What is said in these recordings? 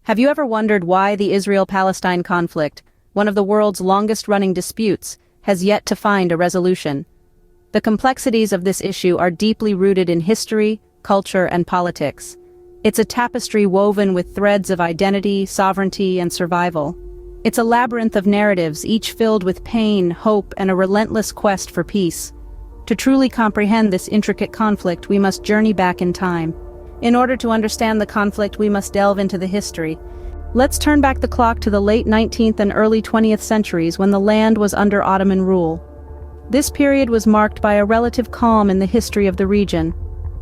Have you ever wondered why the Israel-Palestine conflict, one of the world's longest-running disputes, has yet to find a resolution? The complexities of this issue are deeply rooted in history, culture, and politics. It's a tapestry woven with threads of identity, sovereignty, and survival. It's a labyrinth of narratives, each filled with pain, hope, and a relentless quest for peace. To truly comprehend this intricate conflict, we must journey back in time. In order to understand the conflict, we must delve into the history. Let's turn back the clock to the late 19th and early 20th centuries when the land was under Ottoman rule. This period was marked by a relative calm in the history of the region.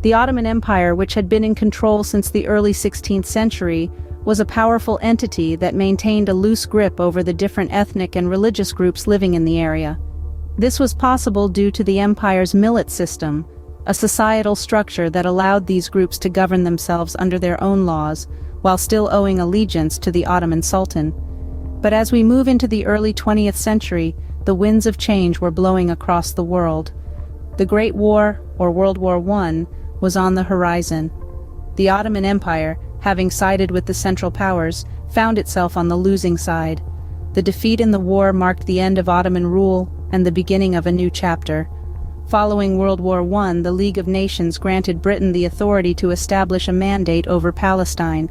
The Ottoman Empire, which had been in control since the early 16th century, was a powerful entity that maintained a loose grip over the different ethnic and religious groups living in the area. This was possible due to the empire's millet system, a societal structure that allowed these groups to govern themselves under their own laws, while still owing allegiance to the Ottoman Sultan. But as we move into the early 20th century, the winds of change were blowing across the world. The Great War, or World War I, was on the horizon. The Ottoman Empire, having sided with the Central Powers, found itself on the losing side. The defeat in the war marked the end of Ottoman rule and the beginning of a new chapter. Following World War I, the League of Nations granted Britain the authority to establish a mandate over Palestine.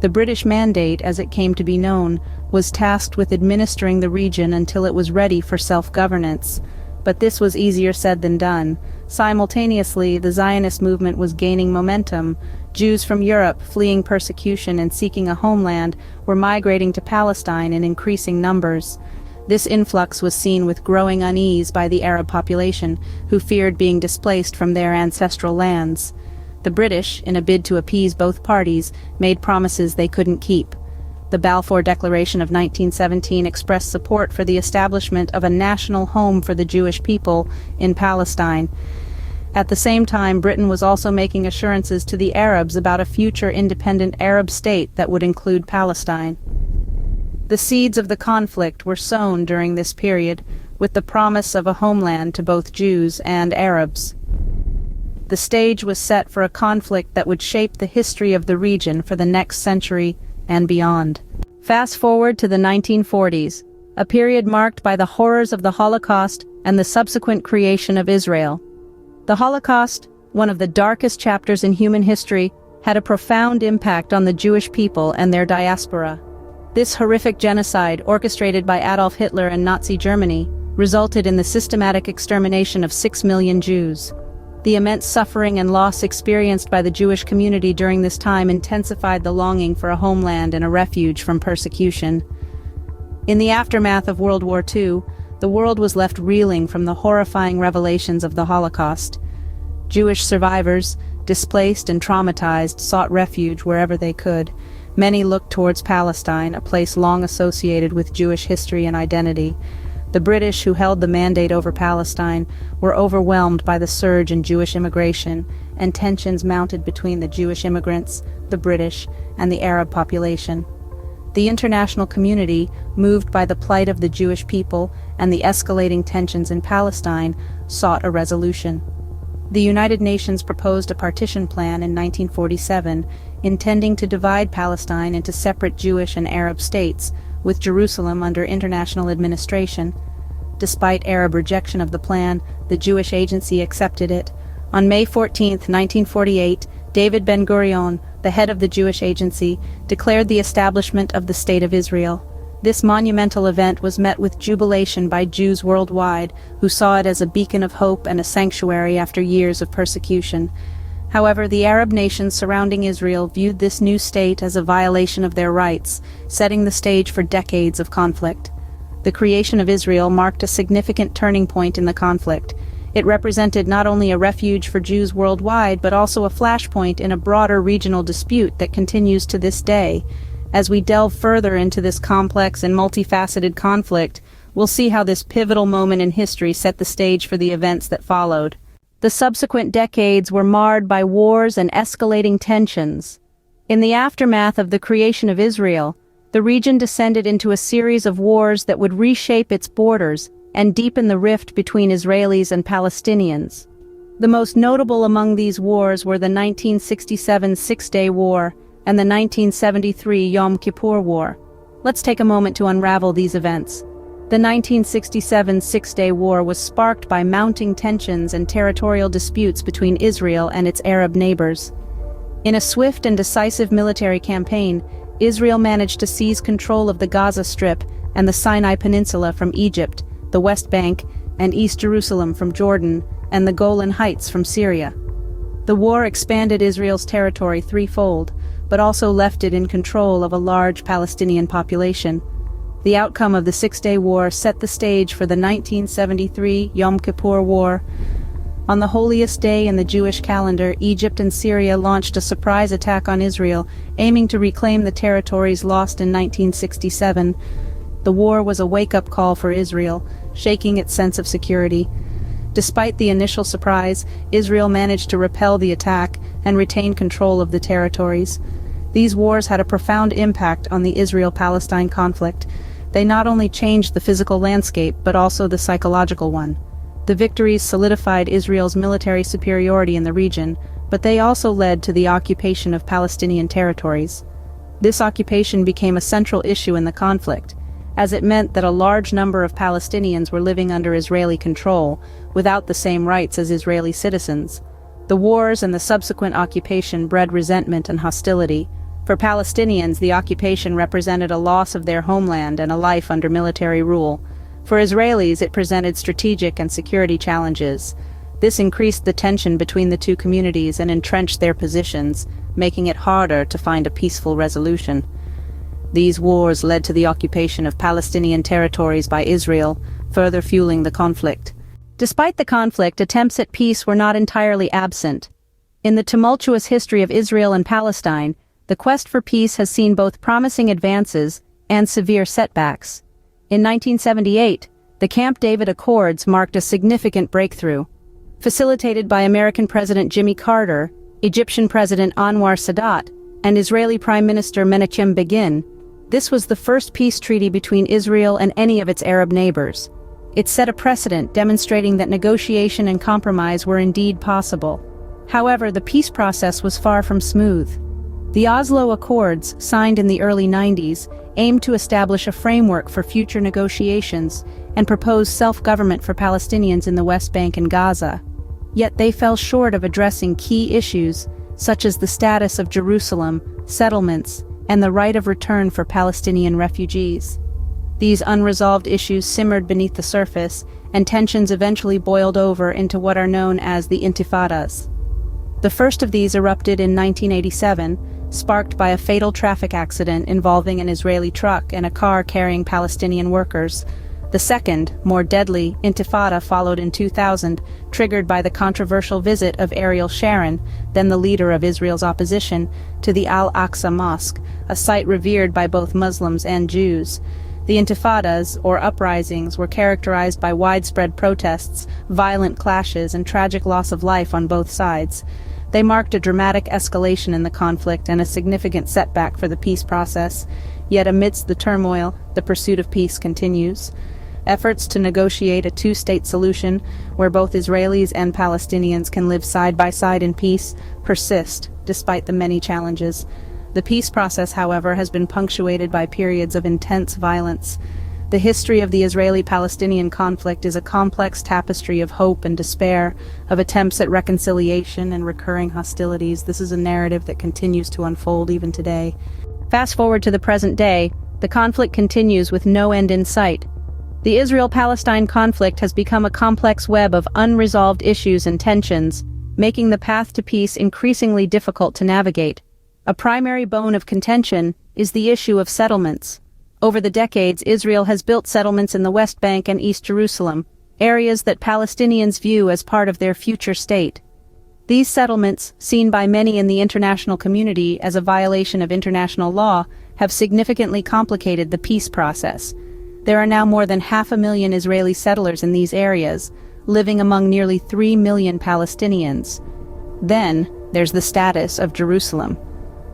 The British Mandate, as it came to be known, was tasked with administering the region until it was ready for self-governance. But this was easier said than done. Simultaneously, the Zionist movement was gaining momentum. Jews from Europe, fleeing persecution and seeking a homeland, were migrating to Palestine in increasing numbers. This influx was seen with growing unease by the Arab population, who feared being displaced from their ancestral lands. The British, in a bid to appease both parties, made promises they couldn't keep. The Balfour Declaration of 1917 expressed support for the establishment of a national home for the Jewish people in Palestine. At the same time, Britain was also making assurances to the Arabs about a future independent Arab state that would include Palestine. The seeds of the conflict were sown during this period, with the promise of a homeland to both Jews and Arabs. The stage was set for a conflict that would shape the history of the region for the next century and beyond. Fast forward to the 1940s, a period marked by the horrors of the Holocaust and the subsequent creation of Israel. The Holocaust, one of the darkest chapters in human history, had a profound impact on the Jewish people and their diaspora. This horrific genocide, orchestrated by Adolf Hitler and Nazi Germany, resulted in the systematic extermination of 6 million Jews. The immense suffering and loss experienced by the Jewish community during this time intensified the longing for a homeland and a refuge from persecution. In the aftermath of World War II, the world was left reeling from the horrifying revelations of the Holocaust. Jewish survivors, displaced and traumatized, sought refuge wherever they could. Many looked towards Palestine, a place long associated with Jewish history and identity. The British, who held the mandate over Palestine, were overwhelmed by the surge in Jewish immigration, and tensions mounted between the Jewish immigrants, the British, and the Arab population. The international community, moved by the plight of the Jewish people and the escalating tensions in Palestine, sought a resolution. The United Nations proposed a partition plan in 1947, intending to divide Palestine into separate Jewish and Arab states, with Jerusalem under international administration. Despite Arab rejection of the plan, the Jewish Agency accepted it. On May 14, 1948, David Ben-Gurion, the head of the Jewish Agency, declared the establishment of the State of Israel. This monumental event was met with jubilation by Jews worldwide, who saw it as a beacon of hope and a sanctuary after years of persecution. However, the Arab nations surrounding Israel viewed this new state as a violation of their rights, setting the stage for decades of conflict. The creation of Israel marked a significant turning point in the conflict. It represented not only a refuge for Jews worldwide, but also a flashpoint in a broader regional dispute that continues to this day. As we delve further into this complex and multifaceted conflict, we'll see how this pivotal moment in history set the stage for the events that followed. The subsequent decades were marred by wars and escalating tensions. In the aftermath of the creation of Israel, the region descended into a series of wars that would reshape its borders and deepen the rift between Israelis and Palestinians. The most notable among these wars were the 1967 Six-Day War, and the 1973 Yom Kippur War. Let's take a moment to unravel these events. The 1967 Six-Day War was sparked by mounting tensions and territorial disputes between Israel and its Arab neighbors. In a swift and decisive military campaign, Israel managed to seize control of the Gaza Strip and the Sinai Peninsula from Egypt, the West Bank and East Jerusalem from Jordan, and the Golan Heights from Syria. The war expanded Israel's territory threefold, but also left it in control of a large Palestinian population. The outcome of the Six-Day War set the stage for the 1973 Yom Kippur War. On the holiest day in the Jewish calendar, Egypt and Syria launched a surprise attack on Israel, aiming to reclaim the territories lost in 1967. The war was a wake-up call for Israel, shaking its sense of security. Despite the initial surprise, Israel managed to repel the attack and retain control of the territories. These wars had a profound impact on the Israel-Palestine conflict. They not only changed the physical landscape, but also the psychological one. The victories solidified Israel's military superiority in the region, but they also led to the occupation of Palestinian territories. This occupation became a central issue in the conflict, as it meant that a large number of Palestinians were living under Israeli control, without the same rights as Israeli citizens. The wars and the subsequent occupation bred resentment and hostility. For Palestinians, the occupation represented a loss of their homeland and a life under military rule. For Israelis, it presented strategic and security challenges. This increased the tension between the two communities and entrenched their positions, making it harder to find a peaceful resolution. These wars led to the occupation of Palestinian territories by Israel, further fueling the conflict. Despite the conflict, attempts at peace were not entirely absent. In the tumultuous history of Israel and Palestine, the quest for peace has seen both promising advances and severe setbacks. In 1978, the Camp David Accords marked a significant breakthrough. Facilitated by American President Jimmy Carter, Egyptian President Anwar Sadat, and Israeli Prime Minister Menachem Begin, this was the first peace treaty between Israel and any of its Arab neighbors. It set a precedent demonstrating that negotiation and compromise were indeed possible. However, the peace process was far from smooth. The Oslo Accords, signed in the early 90s, aimed to establish a framework for future negotiations and propose self-government for Palestinians in the West Bank and Gaza. Yet they fell short of addressing key issues, such as the status of Jerusalem, settlements, and the right of return for Palestinian refugees. These unresolved issues simmered beneath the surface, and tensions eventually boiled over into what are known as the Intifadas. The first of these erupted in 1987, sparked by a fatal traffic accident involving an Israeli truck and a car carrying Palestinian workers. The second, more deadly, Intifada followed in 2000, triggered by the controversial visit of Ariel Sharon, then the leader of Israel's opposition, to the Al-Aqsa Mosque, a site revered by both Muslims and Jews. The Intifadas, or uprisings, were characterized by widespread protests, violent clashes, and tragic loss of life on both sides. They marked a dramatic escalation in the conflict and a significant setback for the peace process. Yet amidst the turmoil, the pursuit of peace continues. Efforts to negotiate a two-state solution, where both Israelis and Palestinians can live side by side in peace, persist, despite the many challenges. The peace process, however, has been punctuated by periods of intense violence. The history of the Israeli-Palestinian conflict is a complex tapestry of hope and despair, of attempts at reconciliation and recurring hostilities. This is a narrative that continues to unfold even today. Fast forward to the present day, the conflict continues with no end in sight. The Israel-Palestine conflict has become a complex web of unresolved issues and tensions, making the path to peace increasingly difficult to navigate. A primary bone of contention is the issue of settlements. Over the decades, Israel has built settlements in the West Bank and East Jerusalem, areas that Palestinians view as part of their future state. These settlements, seen by many in the international community as a violation of international law, have significantly complicated the peace process. There are now more than 500,000 Israeli settlers in these areas, living among nearly 3 million Palestinians. Then, there's the status of Jerusalem.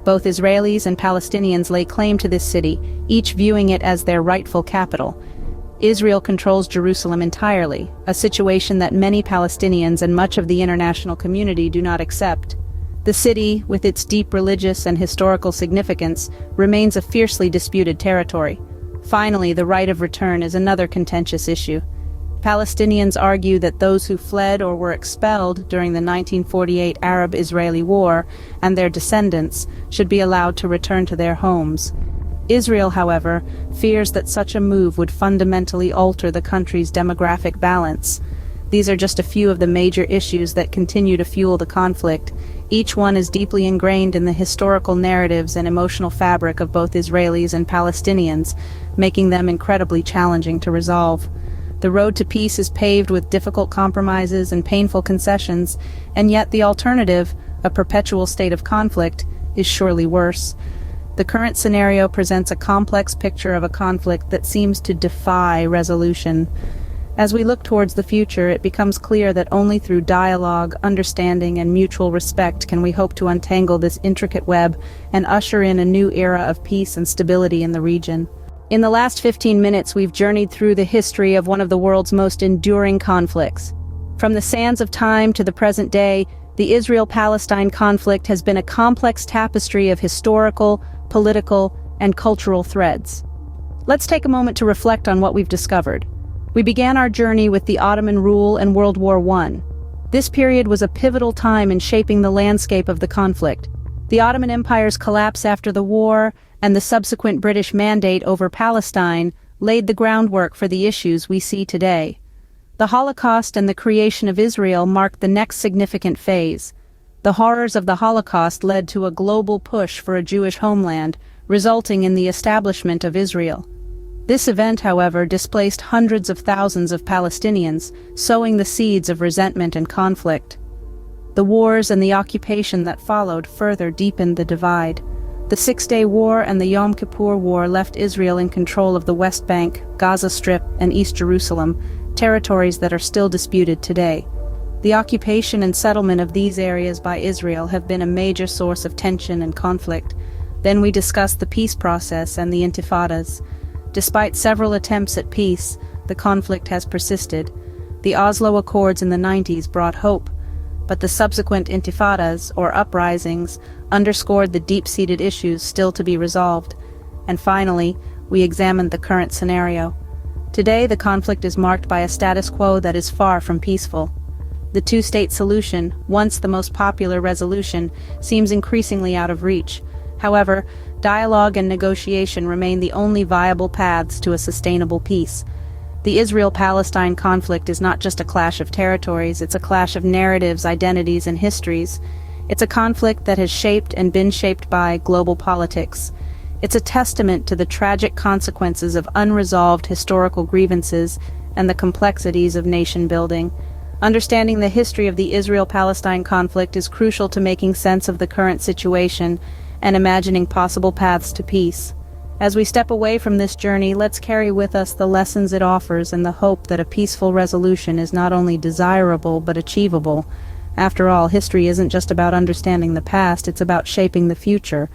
Both Israelis and Palestinians lay claim to this city, each viewing it as their rightful capital. Israel controls Jerusalem entirely, a situation that many Palestinians and much of the international community do not accept. The city, with its deep religious and historical significance, remains a fiercely disputed territory. Finally, the right of return is another contentious issue. Palestinians argue that those who fled or were expelled during the 1948 Arab-Israeli War and their descendants should be allowed to return to their homes. Israel, however, fears that such a move would fundamentally alter the country's demographic balance. These are just a few of the major issues that continue to fuel the conflict. Each one is deeply ingrained in the historical narratives and emotional fabric of both Israelis and Palestinians, making them incredibly challenging to resolve. The road to peace is paved with difficult compromises and painful concessions, and yet the alternative, a perpetual state of conflict, is surely worse. The current scenario presents a complex picture of a conflict that seems to defy resolution. As we look towards the future, it becomes clear that only through dialogue, understanding, and mutual respect can we hope to untangle this intricate web and usher in a new era of peace and stability in the region. In the last 15 minutes, we've journeyed through the history of one of the world's most enduring conflicts. From the sands of time to the present day, the Israel-Palestine conflict has been a complex tapestry of historical, political, and cultural threads. Let's take a moment to reflect on what we've discovered. We began our journey with the Ottoman rule and World War I. This period was a pivotal time in shaping the landscape of the conflict. The Ottoman Empire's collapse after the war and the subsequent British mandate over Palestine laid the groundwork for the issues we see today. The Holocaust and the creation of Israel marked the next significant phase. The horrors of the Holocaust led to a global push for a Jewish homeland, resulting in the establishment of Israel. This event, however, displaced hundreds of thousands of Palestinians, sowing the seeds of resentment and conflict. The wars and the occupation that followed further deepened the divide. The Six-Day War and the Yom Kippur War left Israel in control of the West Bank, Gaza Strip, and East Jerusalem, territories that are still disputed today. The occupation and settlement of these areas by Israel have been a major source of tension and conflict. Then we discussed the peace process and the intifadas. Despite several attempts at peace, the conflict has persisted. The Oslo Accords in the 90s brought hope, but the subsequent intifadas, or uprisings, underscored the deep-seated issues still to be resolved. And finally, we examined the current scenario. Today, the conflict is marked by a status quo that is far from peaceful. The two-state solution, once the most popular resolution, seems increasingly out of reach. However, dialogue and negotiation remain the only viable paths to a sustainable peace. The Israel-Palestine conflict is not just a clash of territories, it's a clash of narratives, identities, and histories. It's a conflict that has shaped and been shaped by global politics. It's a testament to the tragic consequences of unresolved historical grievances and the complexities of nation-building. Understanding the history of the Israel-Palestine conflict is crucial to making sense of the current situation and imagining possible paths to peace. As we step away from this journey, let's carry with us the lessons it offers and the hope that a peaceful resolution is not only desirable but achievable. After all, history isn't just about understanding the past, it's about shaping the future.